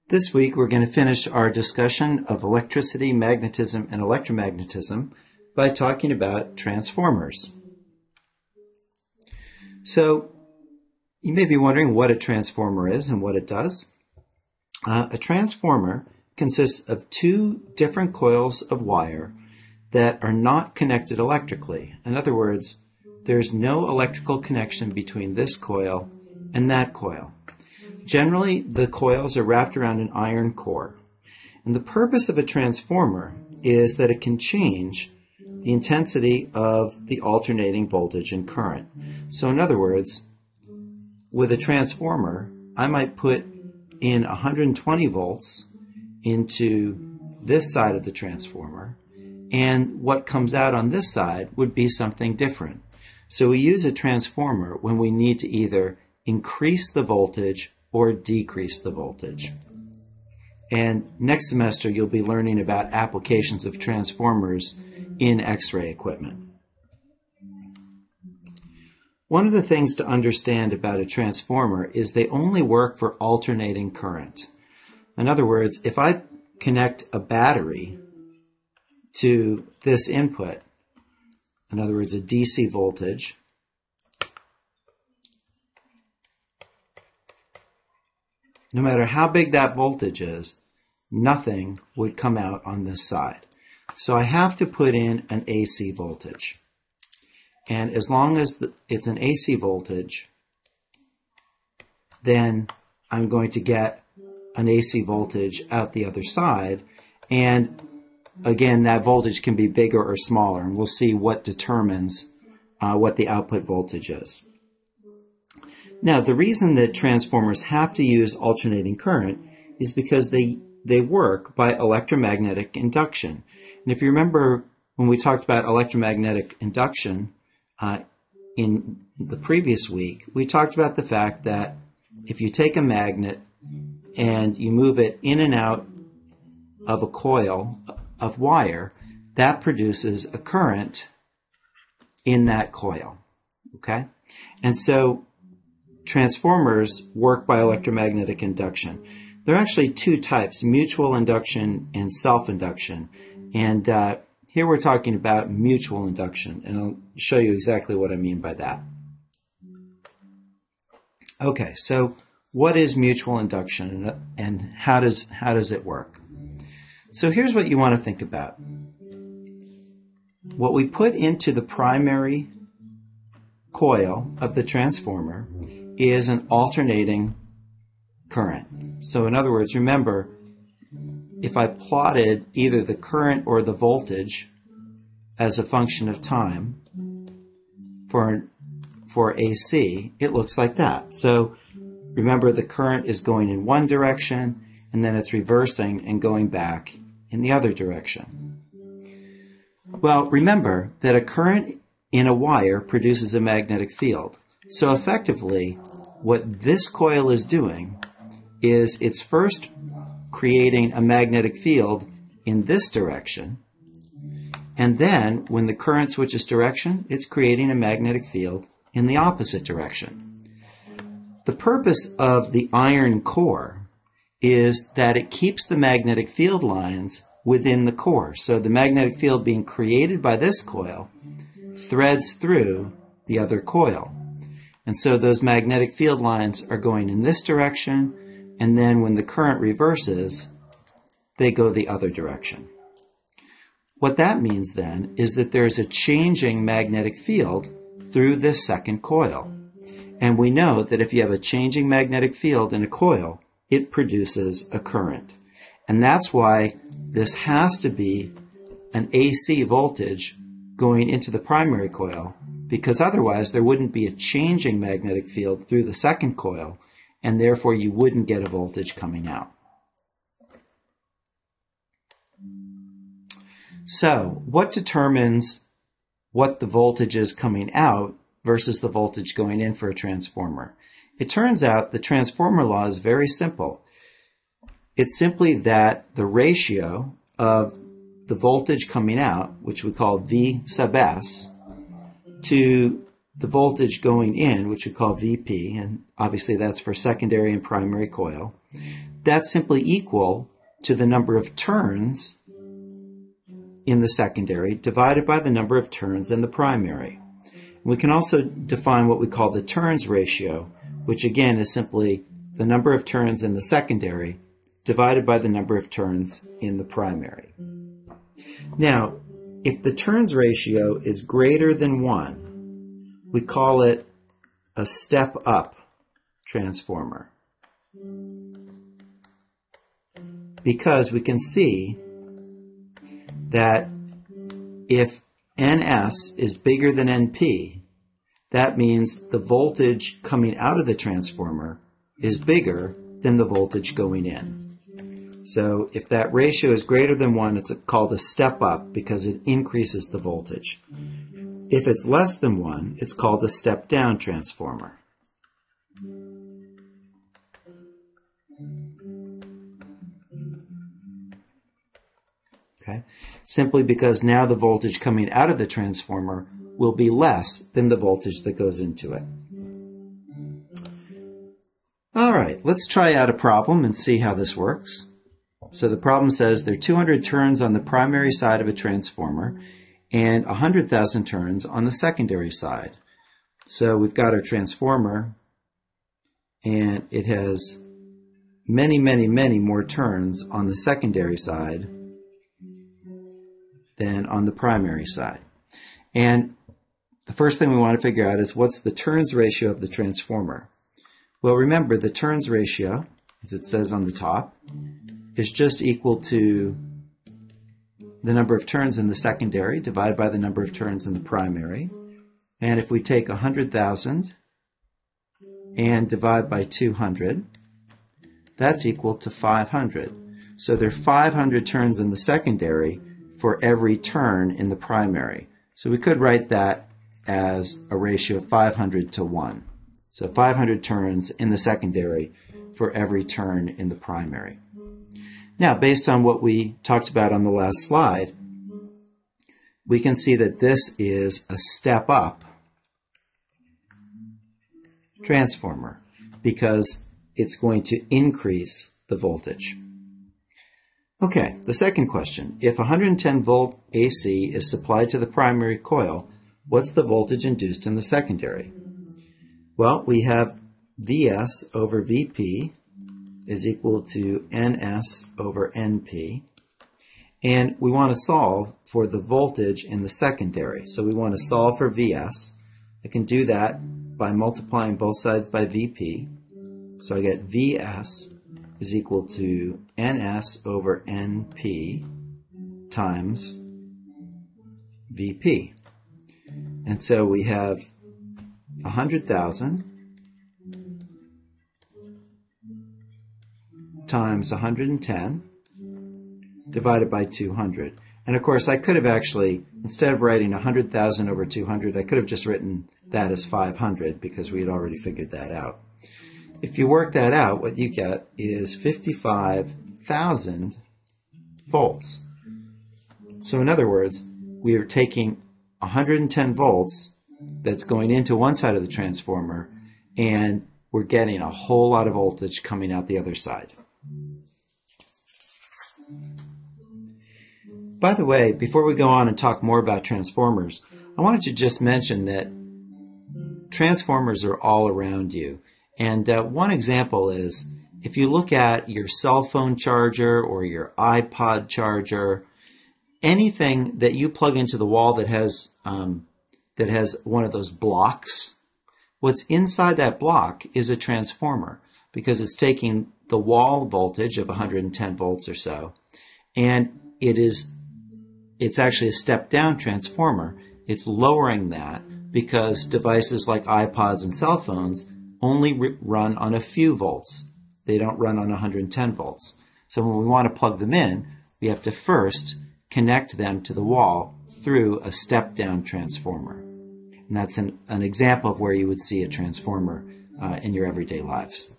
This week we're going to finish our discussion of electricity, magnetism, and electromagnetism by talking about transformers. So you may be wondering what a transformer is and what it does. A transformer consists of two different coils of wire that are not connected electrically. In other words, there's no electrical connection between this coil and that coil. Generally, the coils are wrapped around an iron core. And the purpose of a transformer is that it can change the intensity of the alternating voltage and current. So in other words, with a transformer, I might put in 120 volts into this side of the transformer, and what comes out on this side would be something different. So we use a transformer when we need to either increase the voltage or decrease the voltage. And next semester you'll be learning about applications of transformers in X-ray equipment. One of the things to understand about a transformer is they only work for alternating current. In other words, if I connect a battery to this input, in other words a DC voltage, no matter how big that voltage is, nothing would come out on this side. So I have to put in an AC voltage. And as long as it's an AC voltage, then I'm going to get an AC voltage out the other side. And again, that voltage can be bigger or smaller. And we'll see what determines what the output voltage is. Now, the reason that transformers have to use alternating current is because they work by electromagnetic induction. And if you remember when we talked about electromagnetic induction in the previous week, we talked about the fact that if you take a magnet and you move it in and out of a coil of wire, that produces a current in that coil. Okay? And so transformers work by electromagnetic induction. There are actually two types, mutual induction and self-induction. And here we're talking about mutual induction, and I'll show you exactly what I mean by that. Okay, so what is mutual induction and how does it work? So here's what you want to think about. What we put into the primary coil of the transformer is an alternating current. So in other words, remember, if I plotted either the current or the voltage as a function of time for AC, it looks like that. So remember, the current is going in one direction, and then it's reversing and going back in the other direction. Well, remember that a current in a wire produces a magnetic field. So effectively, what this coil is doing is it's first creating a magnetic field in this direction, and then when the current switches direction, it's creating a magnetic field in the opposite direction. The purpose of the iron core is that it keeps the magnetic field lines within the core. So the magnetic field being created by this coil threads through the other coil. And so those magnetic field lines are going in this direction, and then when the current reverses, they go the other direction. What that means then is that there's a changing magnetic field through this second coil. And we know that if you have a changing magnetic field in a coil, it produces a current. And that's why this has to be an AC voltage going into the primary coil, because otherwise there wouldn't be a changing magnetic field through the second coil, and therefore you wouldn't get a voltage coming out. So, what determines what the voltage is coming out versus the voltage going in for a transformer? It turns out the transformer law is very simple. It's simply that the ratio of the voltage coming out, which we call V sub S, to the voltage going in, which we call VP, and obviously that's for secondary and primary coil, that's simply equal to the number of turns in the secondary divided by the number of turns in the primary. We can also define what we call the turns ratio, which again is simply the number of turns in the secondary divided by the number of turns in the primary. Now, if the turns ratio is greater than 1, we call it a step-up transformer, because we can see that if NS is bigger than NP, that means the voltage coming out of the transformer is bigger than the voltage going in. So if that ratio is greater than 1, it's called a step up because it increases the voltage. If it's less than 1, it's called a step down transformer. Okay? Simply because now the voltage coming out of the transformer will be less than the voltage that goes into it. All right, let's try out a problem and see how this works. So the problem says there are 200 turns on the primary side of a transformer and 100,000 turns on the secondary side. So we've got our transformer, and it has many, many, many more turns on the secondary side than on the primary side. And the first thing we want to figure out is what's the turns ratio of the transformer. Well, remember, the turns ratio, as it says on the top, is just equal to the number of turns in the secondary divided by the number of turns in the primary. And if we take 100,000 and divide by 200, that's equal to 500. So there are 500 turns in the secondary for every turn in the primary. So we could write that as a ratio of 500 to 1. So 500 turns in the secondary for every turn in the primary. Now, based on what we talked about on the last slide, we can see that this is a step-up transformer because it's going to increase the voltage. Okay, the second question. If 110 volt AC is supplied to the primary coil, what's the voltage induced in the secondary? Well, we have Vs over Vp is equal to Ns over Np. And we want to solve for the voltage in the secondary. So we want to solve for Vs. I can do that by multiplying both sides by Vp. So I get Vs is equal to Ns over Np times Vp. And so we have 100,000 times 110 divided by 200. And of course, I could have actually, instead of writing 100,000 over 200, I could have just written that as 500 because we had already figured that out. If you work that out, what you get is 55,000 volts. So in other words, we are taking 110 volts that's going into one side of the transformer, and we're getting a whole lot of voltage coming out the other side. By the way, before we go on and talk more about transformers, I wanted to just mention that transformers are all around you. And one example is if you look at your cell phone charger or your iPod charger, anything that you plug into the wall that has one of those blocks, what's inside that block is a transformer because it's taking the wall voltage of 110 volts or so, and it's actually a step-down transformer. It's lowering that because devices like iPods and cell phones only run on a few volts. They don't run on 110 volts. So when we want to plug them in, we have to first connect them to the wall through a step-down transformer. And that's an example of where you would see a transformer in your everyday lives.